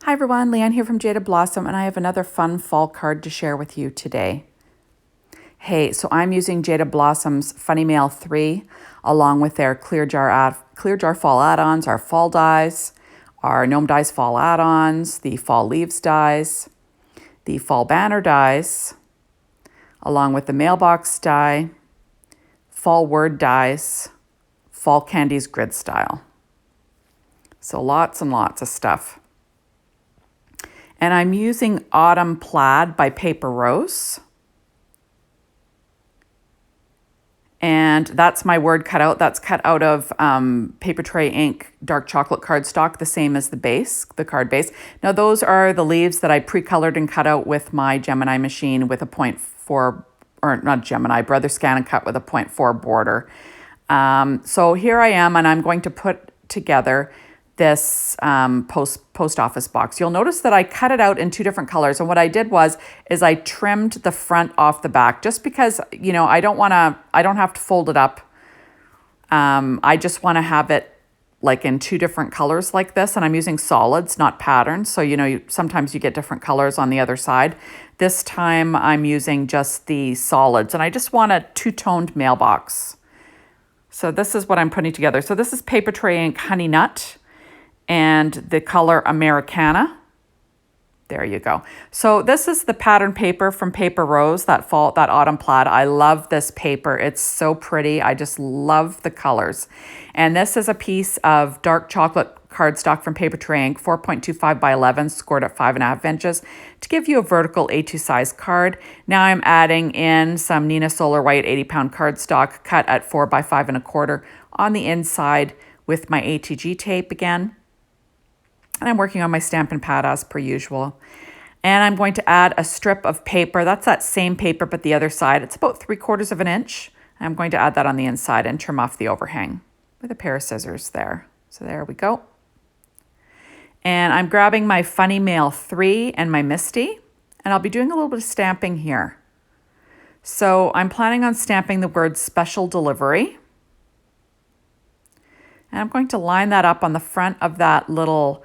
Hi everyone, Leanne here from Jaded Blossom, and I have another fun fall card to share with you today. Hey, so I'm using Jaded Blossom's Funny Mail 3 along with their Clear Jar Fall Add Ons, our fall dies, our Gnome Dies Fall Add Ons, the Fall Leaves dies, the Fall Banner dies, along with the Mailbox die, Fall Word dies, Fall Candies Grid style. So lots and lots of stuff. And I'm using Autumn Plaid by Paper Rose. And that's my word cut out. That's cut out of Paper Tray Ink dark chocolate cardstock, the same as the base, the card base. Now those are the leaves that I pre-colored and cut out with my Gemini machine with a 0.4, or not Gemini, Brother Scan and Cut with a 0.4 border. So here I am, and I'm going to put together this post office box. You'll notice that I cut it out in two different colors, and what I did is I trimmed the front off the back, just because, you know, I don't have to fold it up. I just want to have it like in two different colors like this, and I'm using solids, not patterns. So, you know, sometimes you get different colors on the other side. This time I'm using just the solids, and I just want a two-toned mailbox. So this is what I'm putting together. So this is Paper Tray Ink Honey Nut and the color Americana. There you go. So this is the pattern paper from Paper Rose, that Autumn Plaid. I love this paper. It's so pretty. I just love the colors. And this is a piece of dark chocolate cardstock from Paper Tray Ink, 4.25 by 11, scored at 5.5 inches, to give you a vertical A2 size card. Now I'm adding in some Nina Solar White 80-pound cardstock cut at 4 by 5.25 on the inside with my ATG tape again. And I'm working on my Stampin' Pad as per usual. And I'm going to add a strip of paper. That's that same paper, but the other side. It's about 3/4 of an inch. I'm going to add that on the inside and trim off the overhang with a pair of scissors there. So there we go. And I'm grabbing my Funny Mail 3 and my Misty, and I'll be doing a little bit of stamping here. So I'm planning on stamping the word special delivery. And I'm going to line that up on the front of that little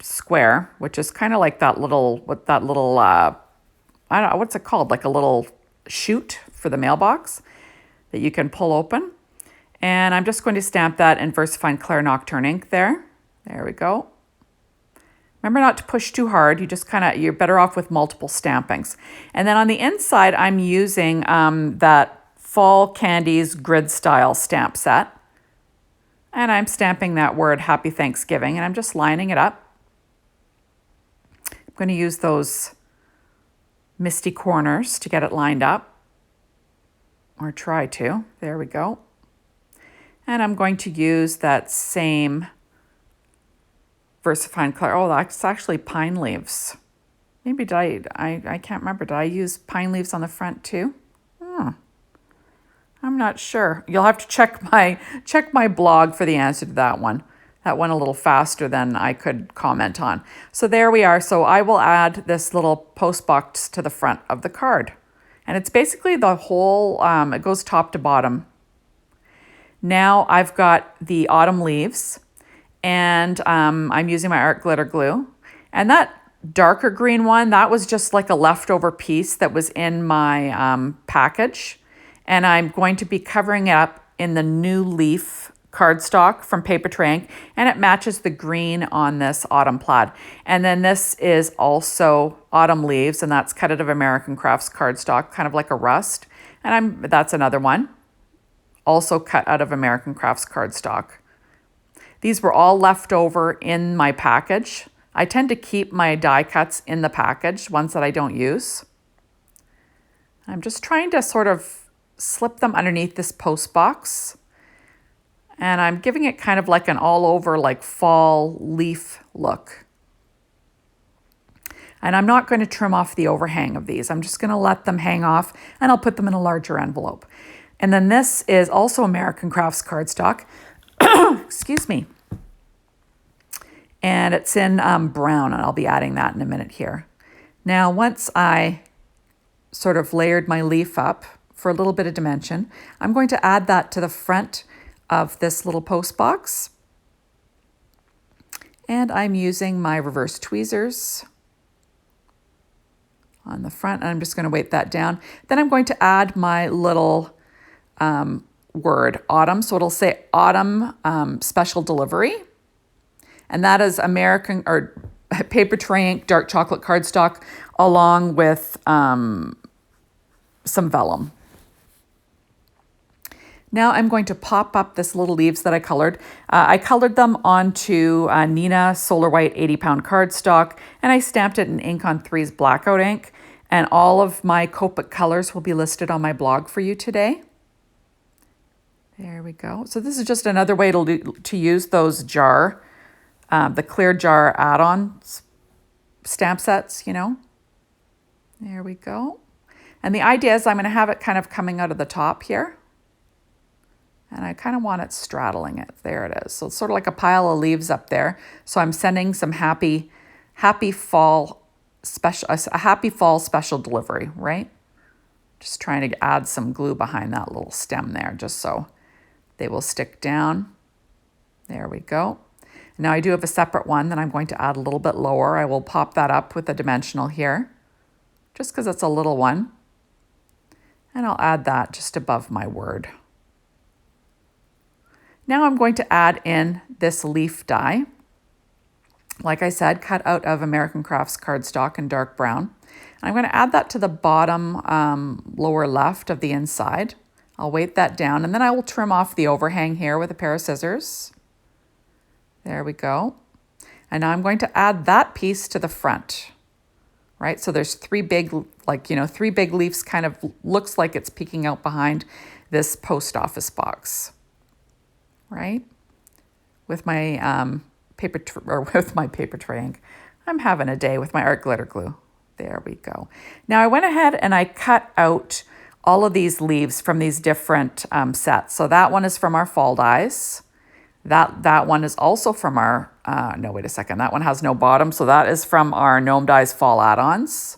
square, which is kind of like that little, I don't know, what's it called? Like a little chute for the mailbox that you can pull open. And I'm just going to stamp that in VersaFine Claire Nocturne ink there. There we go. Remember not to push too hard. You're better off with multiple stampings. And then on the inside, I'm using that Fall Candies Grid style stamp set. And I'm stamping that word Happy Thanksgiving, and I'm just lining it up. I'm going to use those misty corners to get it lined up, or try to. There we go. And I'm going to use that same VersaFine Claire. Oh, that's actually pine leaves. Maybe I can't remember. Did I use pine leaves on the front too? I'm not sure. You'll have to check my blog for the answer to that one. That went a little faster than I could comment on. So there we are. So I will add this little post box to the front of the card. And it's basically the whole, it goes top to bottom. Now I've got the autumn leaves, and I'm using my art glitter glue. And that darker green one, that was just like a leftover piece that was in my package. And I'm going to be covering it up in the new leaf cardstock from Paper Tray Ink, and it matches the green on this Autumn Plaid. And then this is also Autumn Leaves, and that's cut out of American Crafts cardstock, kind of like a rust. And that's another one, also cut out of American Crafts cardstock. These were all left over in my package. I tend to keep my die cuts in the package, ones that I don't use. I'm just trying to sort of slip them underneath this post box, and I'm giving it kind of like an all over like fall leaf look. And I'm not going to trim off the overhang of these. I'm just going to let them hang off, and I'll put them in a larger envelope. And then this is also American Crafts cardstock. Excuse me. And it's in brown, and I'll be adding that in a minute here. Now, once I sort of layered my leaf up for a little bit of dimension, I'm going to add that to the front of this little post box. And I'm using my reverse tweezers on the front, and I'm just going to weight that down. Then I'm going to add my little word, autumn. So it'll say autumn special delivery. And that is American or paper tray ink dark chocolate cardstock along with some vellum. Now I'm going to pop up this little leaves that I colored. I colored them onto Nina Solar White 80-pound cardstock, and I stamped it in Ink on 3's blackout ink. And all of my Copic colors will be listed on my blog for you today. There we go. So this is just another way to use those the clear jar add-ons stamp sets, you know. There we go. And the idea is I'm going to have it kind of coming out of the top here. And I kind of want it straddling it. There it is. So it's sort of like a pile of leaves up there. So I'm sending some happy fall special delivery, right? Just trying to add some glue behind that little stem there, just so they will stick down. There we go. Now I do have a separate one that I'm going to add a little bit lower. I will pop that up with a dimensional here, just because it's a little one. And I'll add that just above my word. Now I'm going to add in this leaf die. Like I said, cut out of American Crafts cardstock in dark brown. And I'm going to add that to the bottom lower left of the inside. I'll weight that down, and then I will trim off the overhang here with a pair of scissors. There we go. And now I'm going to add that piece to the front, right? So there's three big leaves, kind of looks like it's peeking out behind this post office box, right? With my paper tray ink. I'm having a day with my art glitter glue. There we go. Now I went ahead and I cut out all of these leaves from these different sets. So that one is from our fall dies. That one is also from our, no, wait a second. That one has no bottom. So that is from our Gnome Dies Fall Add Ons.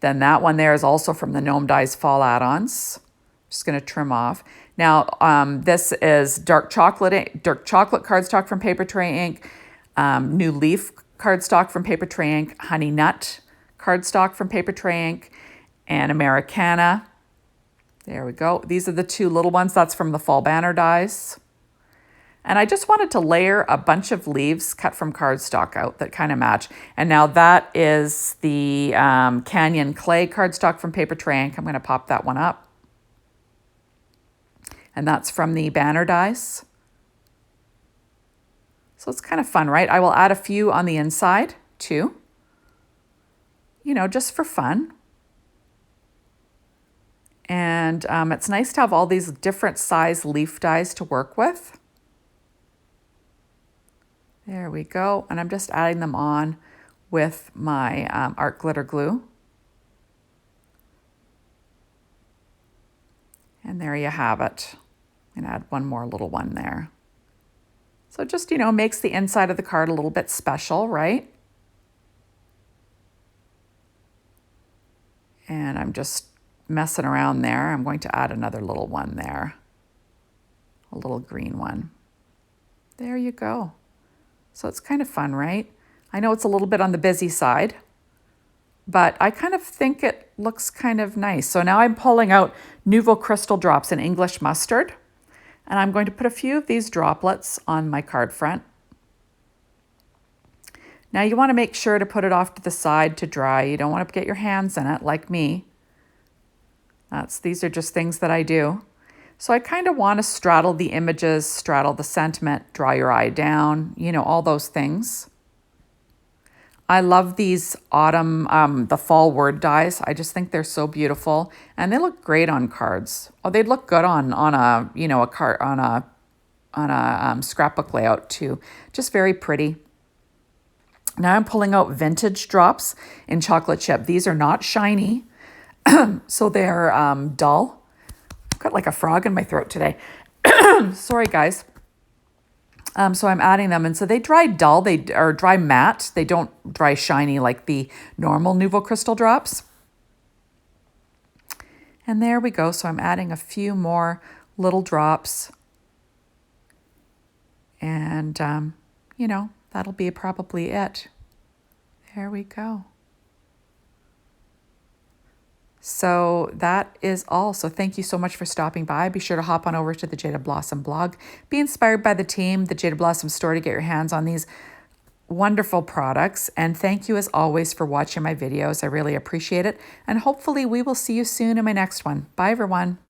Then that one there is also from the Gnome Dies Fall Add Ons. Just going to trim off. Now, this is dark chocolate cardstock from Paper Tray Ink, New Leaf cardstock from Paper Tray Ink, Honey Nut cardstock from Paper Tray Ink, and Americana. There we go. These are the two little ones. That's from the Fall Banner dies. And I just wanted to layer a bunch of leaves cut from cardstock out that kind of match. And now that is the Canyon Clay cardstock from Paper Tray Ink. I'm going to pop that one up. And that's from the Banner dies. So it's kind of fun, right? I will add a few on the inside too, you know, just for fun. And it's nice to have all these different size leaf dies to work with. There we go. And I'm just adding them on with my art glitter glue. And there you have it. And add one more little one there. So it just, you know, makes the inside of the card a little bit special, right? And I'm just messing around there. I'm going to add another little one there. A little green one. There you go. So it's kind of fun, right? I know it's a little bit on the busy side, but I kind of think it looks kind of nice. So now I'm pulling out Nouveau Crystal Drops in English Mustard. And I'm going to put a few of these droplets on my card front. Now you want to make sure to put it off to the side to dry. You don't want to get your hands in it like me. These are just things that I do. So I kind of want to straddle the images, straddle the sentiment, draw your eye down, you know, all those things. I love these autumn, the fall word dies. I just think they're so beautiful, and they look great on cards. Oh, they'd look good on a, you know, a card on a scrapbook layout too. Just very pretty. Now I'm pulling out vintage drops in chocolate chip. These are not shiny, so they're dull. I've got like a frog in my throat today. Sorry, guys. So I'm adding them, and so they dry dull, they are dry matte. They don't dry shiny like the normal Nouveau Crystal drops. And there we go. So I'm adding a few more little drops. And, you know, that'll be probably it. There we go. So that is all. So thank you so much for stopping by. Be sure to hop on over to the Jaded Blossom blog. Be inspired by the team, the Jaded Blossom store, to get your hands on these wonderful products. And thank you as always for watching my videos. I really appreciate it. And hopefully we will see you soon in my next one. Bye everyone.